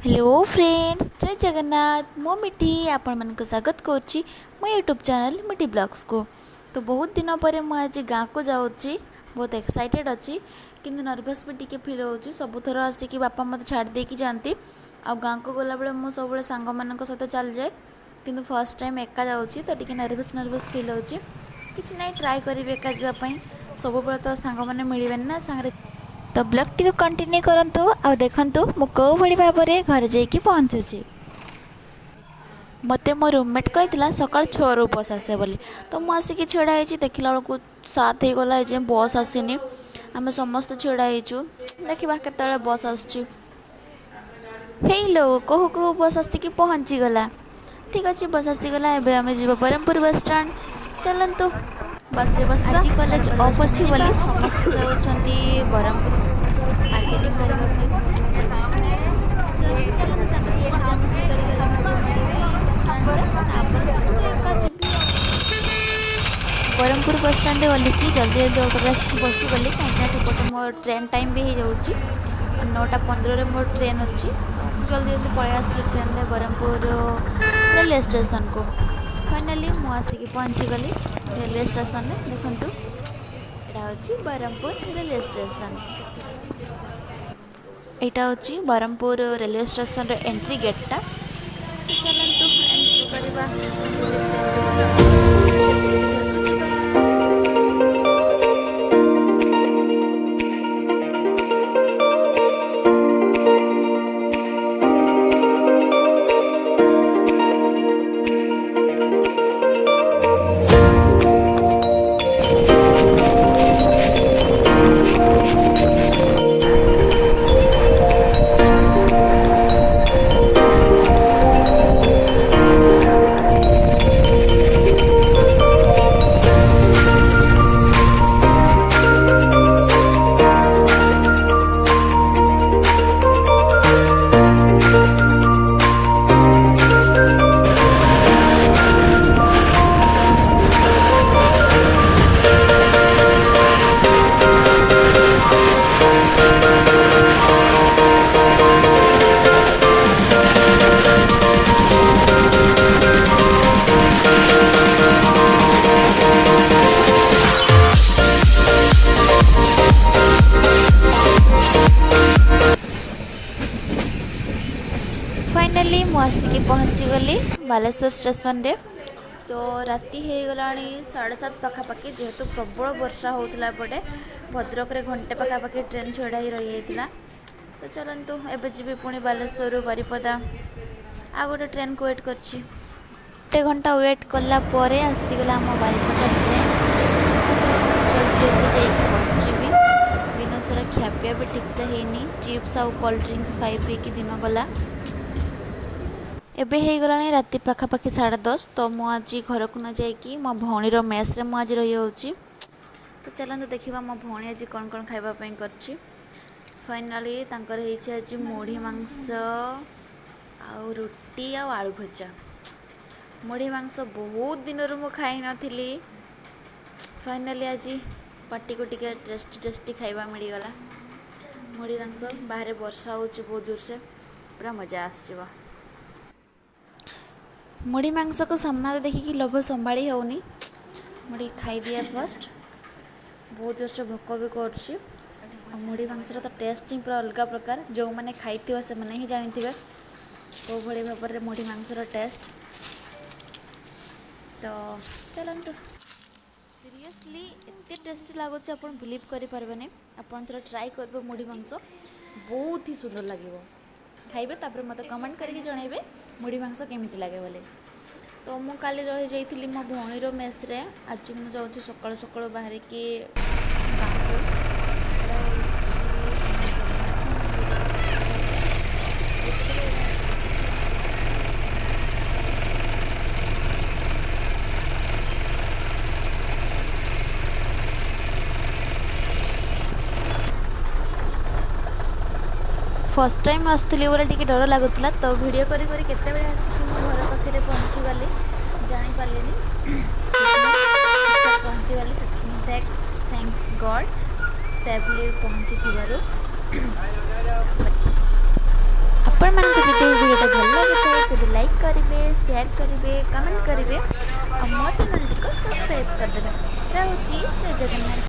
Hello friends, जय जगन्नाथ। मो मिठी आपण मन को स्वागत करुच्ची मो यूट्यूब चैनल मिठी ब्लॉग्स को। तो बहुत दिन पर मुझे आज गाँव को जाऊँगी। बहुत एक्साइटेड अच्छी किंतु नर्भस भी टी फिल हो। सबुथर आसिक बापा मत छाड़ देकी जाती। आ गाँव को गला बेले मु सब सांग मान सहित चल जाए, किंतु फर्स्ट टाइम एका जाऊँगी तो टी नर्भस नर्भस फिल हो। किसी ना ट्राए करी एका जावाई। सब तो सांग मैंने मिलवे ना सांगे। तो ब्लॉग टी कंटिन्यू करंतु आ देखंतु मु को भली भाव में घर जाइए पहुँचुची। मते मो रूममेट कहला सकाल 6 रु बस आसे बोली, तो मु आसिक छेड़ा होती। देखला बेलू 7 हो गला जे बस आसीनी। आम समस्त छेड़ा होचु, देखा केत बस आसुची। हेलो कहू कहू बस आसिक पहुँची गला। ठीक अच्छे बस आसीगला। एबे आमे जीव ब्रह्मपुर बस स्टैंड। चलतु बस रे बस। आज कॉलेज ऑफ अच्छी बोली समस्त जाऊँगी ब्रह्मपुर मार्केटिंग करने। चलते मजामस्ती कर ब्रह्मपुर बस स्टैंड गली कि जल्दी जल्दी ऑटो आसिक बसीगली कहीं सेपटे मो ट्रेन टाइम भी हो जाऊँगी। 9:15 मोर ट्रेन अच्छी, तो जल्दी जल्दी पलि आसली ट्रेन में ब्रह्मपुर रेलवे स्टेशन को। फाइनाली मु आसिक पहुँची गली रेलवे स्टेशन में। देखु यहाँ हूँ ब्रह्मपुर रेलवे स्टेशन। यहाँ हूँ ब्रह्मपुर रेलवे स्टेशन एंट्री गेटा। चलतु एंट्री करवा। फाइनाली मु आसिक पहुँची गली बालेश्वर स्टेशन रे। तो राति हो गला 7:30 पाखापाखि, जेहेतु प्रबल वर्षा होता एपटे भद्रक रे घंटे पाखापाखि ट्रेन छड़ा ही रही जाता। तो चलतु एबे जी पुणी बालेश्वर बारिपदा आ गोटे ट्रेन को वेट करछि। 1 घंटा वेट कला परे आसीगला आम बारिपदा ट्रेन। जल्दी जल्दी जाइए बसजीबी। दिन सारा खियापिया भी ठीक से हैनी। चिप्स आउ कोल्ड ड्रिंक्स खाई पीकी दिन गला। एबे हो गला राति पाखापाखि 10:30। तो मु आज घर को न जाइकी मो भौणीर मेस रे मु आज रही होची। तो चलते देखा मो भौणी आज कौन कौन खावाई करछि। फाइनाली तांकर होइछि आज मुढ़ी मांस आउ रुटी आउ आलू भजा। मुढ़ी मांस बहुत दिन मु खाई नथिली। फाइनाली आज पार्टी को टिके टेस्टी टेस्टी खाइबा मिलगला। मुढ़ी मांस बाहर वर्षा होची बहुत जोर से, पूरा मजा आसजिबा। मुढ़ी मांस को सामने देखिकी लोभ संभाली होनी। मुढ़ी खाई दिए फर्स्ट। बहुत जोर से भोक भी कर। मुढ़ी मांस तो टेस्ट ही पूरा अलग प्रकार। जो मैंने खाई से मैंने ही जानी थे कौ भाई भाव में मुढ़ी मांस टेस्ट। तो चलतु सीरियसली एत टेस्टी लगुच आप बिलीव करें। आप ट्राए करेंगे मुढ़ी मांस, बहुत ही सुंदर लगे। खाइबे तापर मत कमेंट करके जनइबे मुढ़ी मांस केमिति लागे बोले। तो मु काली रही जाइथिली मो भौणीर मेस रे। आज मु जाउछु सकाळ सकाळ बाहर के फर्स्ट टाइम आसुली बोले टी डर लगुला। तो वीडियो करी करी केते बेले आसिक मो घर पाखे पहुँची गली जानी पारलिनी। पहुँची गली थैंक्स गॉड सेफली पहुँची। आपण मान शेयर करेंगे, कमेंट करेंगे और मो चैनल को सब्सक्राइब करदेवे। रहुची जय जगन्नाथ।